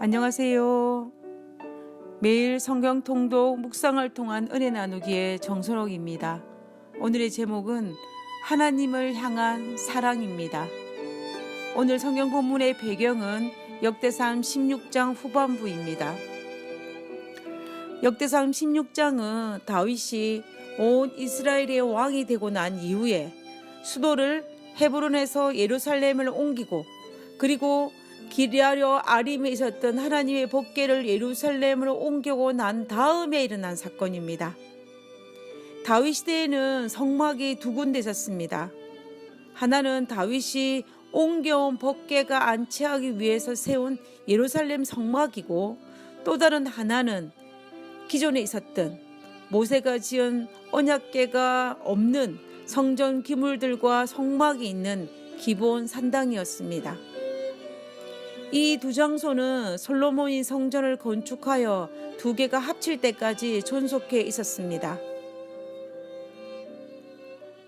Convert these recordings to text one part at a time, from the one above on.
안녕하세요. 매일 성경 통독 묵상을 통한 은혜 나누기의 정선옥입니다. 오늘의 제목은 하나님을 향한 사랑입니다. 오늘 성경 본문의 배경은 역대상 16장 후반부입니다. 역대상 16장은 다윗이 온 이스라엘의 왕이 되고 난 이후에 수도를 헤브론에서 예루살렘을 옮기고 그리고 기럇여 아림에 있었던 하나님의 법궤를 예루살렘으로 옮기고 난 다음에 일어난 사건입니다. 다윗 시대에는 성막이 두 군데 있었습니다. 하나는 다윗이 옮겨온 법궤가 안치하기 위해서 세운 예루살렘 성막이고, 또 다른 하나는 기존에 있었던 모세가 지은 언약궤가 없는 성전 기물들과 성막이 있는 기본 산당이었습니다. 이 두 장소는 솔로몬이 성전을 건축하여 두 개가 합칠 때까지 존속해 있었습니다.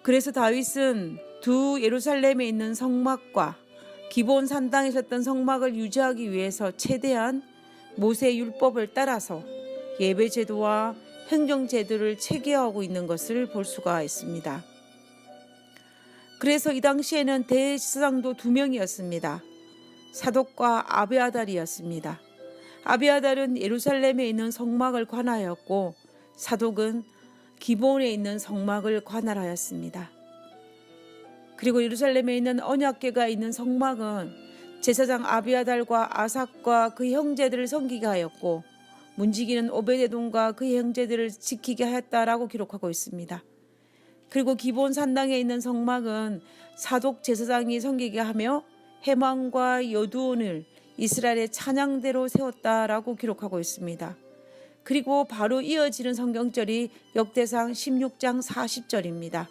그래서 다윗은 두 예루살렘에 있는 성막과 기본 산당에 있었던 성막을 유지하기 위해서 최대한 모세 율법을 따라서 예배제도와 행정제도를 체계하고 있는 것을 볼 수가 있습니다. 그래서 이 당시에는 대제사장도 두 명이었습니다. 사독과 아비아달이었습니다. 아비아달은 예루살렘에 있는 성막을 관하였고, 사독은 기본에 있는 성막을 관할하였습니다. 그리고 예루살렘에 있는 언약궤가 있는 성막은 제사장 아비아달과 아삭과 그 형제들을 섬기게 하였고, 문지기는 오베데돔과 그 형제들을 지키게 하였다라고 기록하고 있습니다. 그리고 기본 산당에 있는 성막은 사독 제사장이 섬기게 하며 해망과 여두온을 이스라엘의 찬양대로 세웠다라고 기록하고 있습니다. 그리고 바로 이어지는 성경절이 역대상 16장 40절입니다.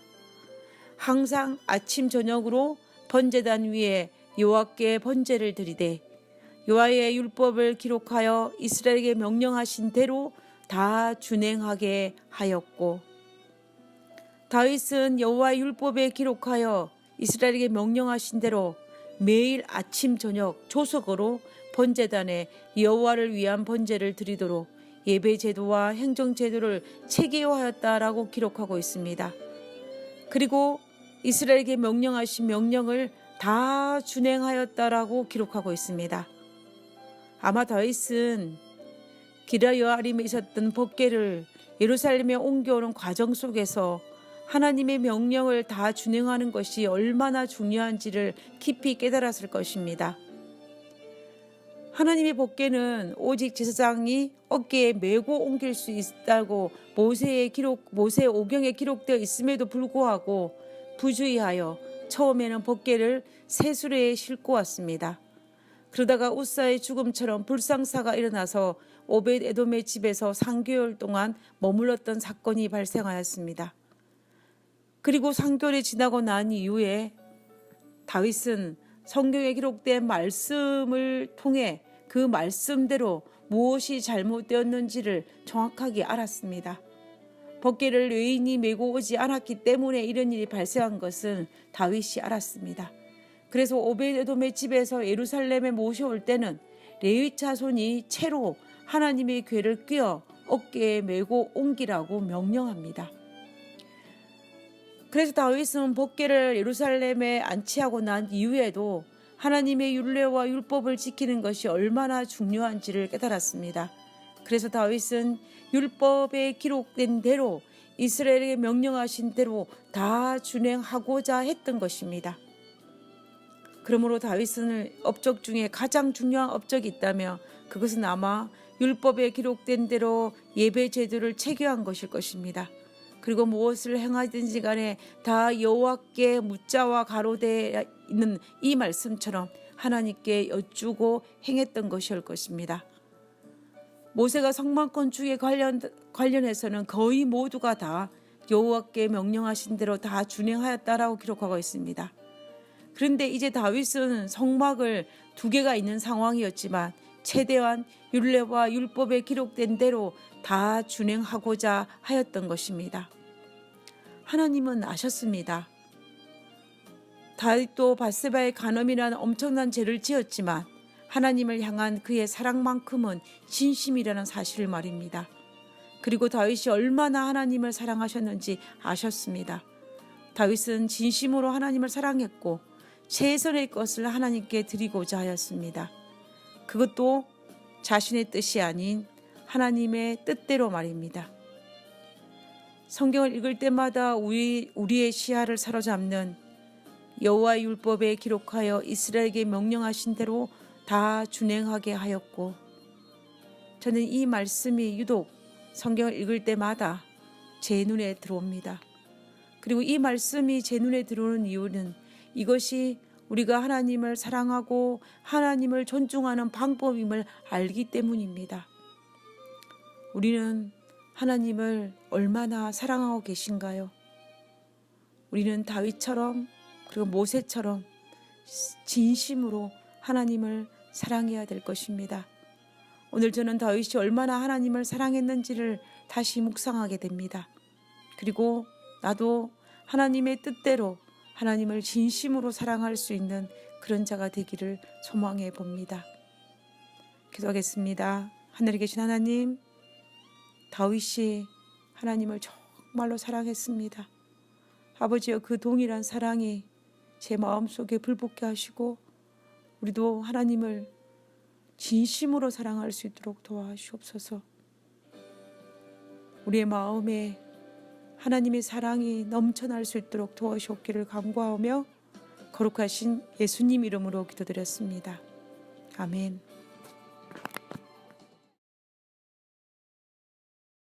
항상 아침 저녁으로 번제단 위에 여호와께 번제를 드리되 여호와의 율법을 기록하여 이스라엘에게 명령하신 대로 다 준행하게 하였고, 다윗은 여호와의 율법에 기록하여 이스라엘에게 명령하신 대로 매일 아침 저녁 조석으로 번제단에 여호와를 위한 번제를 드리도록 예배제도와 행정제도를 체계화하였다라고 기록하고 있습니다. 그리고 이스라엘에게 명령하신 명령을 다 준행하였다라고 기록하고 있습니다. 아마 다윗은 기럇여 아림에 있었던 법궤를 예루살렘에 옮겨오는 과정 속에서 하나님의 명령을 다 준행하는 것이 얼마나 중요한지를 깊이 깨달았을 것입니다. 하나님의 법궤는 오직 제사장이 어깨에 메고 옮길 수 있다고 모세 오경에 기록되어 있음에도 불구하고 부주의하여 처음에는 법궤를 세수레에 싣고 왔습니다. 그러다가 우사의 죽음처럼 불상사가 일어나서 오벳에돔의 집에서 3개월 동안 머물렀던 사건이 발생하였습니다. 그리고 3개월이 지나고 난 이후에 다윗은 성경에 기록된 말씀을 통해 그 말씀대로 무엇이 잘못되었는지를 정확하게 알았습니다. 법궤를 레위인이 메고 오지 않았기 때문에 이런 일이 발생한 것은 다윗이 알았습니다. 그래서 오벳에돔의 집에서 예루살렘에 모셔올 때는 레위 자손이 채로 하나님의 궤를 꿰어 어깨에 메고 옮기라고 명령합니다. 그래서 다윗은 법궤를 예루살렘에 안치하고 난 이후에도 하나님의 율례와 율법을 지키는 것이 얼마나 중요한지를 깨달았습니다. 그래서 다윗은 율법에 기록된 대로 이스라엘에게 명령하신 대로 다 준행하고자 했던 것입니다. 그러므로 다윗은 업적 중에 가장 중요한 업적이 있다면 그것은 아마 율법에 기록된 대로 예배 제도를 체계한 것일 것입니다. 그리고 무엇을 행하든지 간에 다 여호와께 묻자와 가로되어 있는 이 말씀처럼 하나님께 여쭈고 행했던 것일 것입니다. 모세가 성막 건축에 관련해서는 거의 모두가 다 여호와께 명령하신 대로 다 준행하였다라고 기록하고 있습니다. 그런데 이제 다윗은 성막을 두 개가 있는 상황이었지만 최대한 율례와 율법에 기록된 대로 다 준행하고자 하였던 것입니다. 하나님은 아셨습니다. 다윗도 밧세바의 간음이라는 엄청난 죄를 지었지만 하나님을 향한 그의 사랑만큼은 진심이라는 사실을 말입니다. 그리고 다윗이 얼마나 하나님을 사랑하셨는지 아셨습니다. 다윗은 진심으로 하나님을 사랑했고 최선의 것을 하나님께 드리고자 하였습니다. 그것도 자신의 뜻이 아닌 하나님의 뜻대로 말입니다. 성경을 읽을 때마다 우리의 시야를 사로잡는 여호와의 율법에 기록하여 이스라엘에게 명령하신 대로 다 준행하게 하였고, 저는 이 말씀이 유독 성경을 읽을 때마다 제 눈에 들어옵니다. 그리고 이 말씀이 제 눈에 들어오는 이유는 이것이 우리가 하나님을 사랑하고 하나님을 존중하는 방법임을 알기 때문입니다. 우리는 하나님을 얼마나 사랑하고 계신가요? 우리는 다윗처럼 그리고 모세처럼 진심으로 하나님을 사랑해야 될 것입니다. 오늘 저는 다윗이 얼마나 하나님을 사랑했는지를 다시 묵상하게 됩니다. 그리고 나도 하나님의 뜻대로 하나님을 진심으로 사랑할 수 있는 그런 자가 되기를 소망해 봅니다. 기도하겠습니다. 하늘에 계신 하나님, 다윗이 하나님을 정말로 사랑했습니다. 아버지여, 그 동일한 사랑이 제 마음속에 불붙게 하시고 우리도 하나님을 진심으로 사랑할 수 있도록 도와주옵소서. 우리의 마음에 하나님의 사랑이 넘쳐날 수 있도록 도와주옵기를 간구하며 거룩하신 예수님 이름으로 기도드렸습니다. 아멘.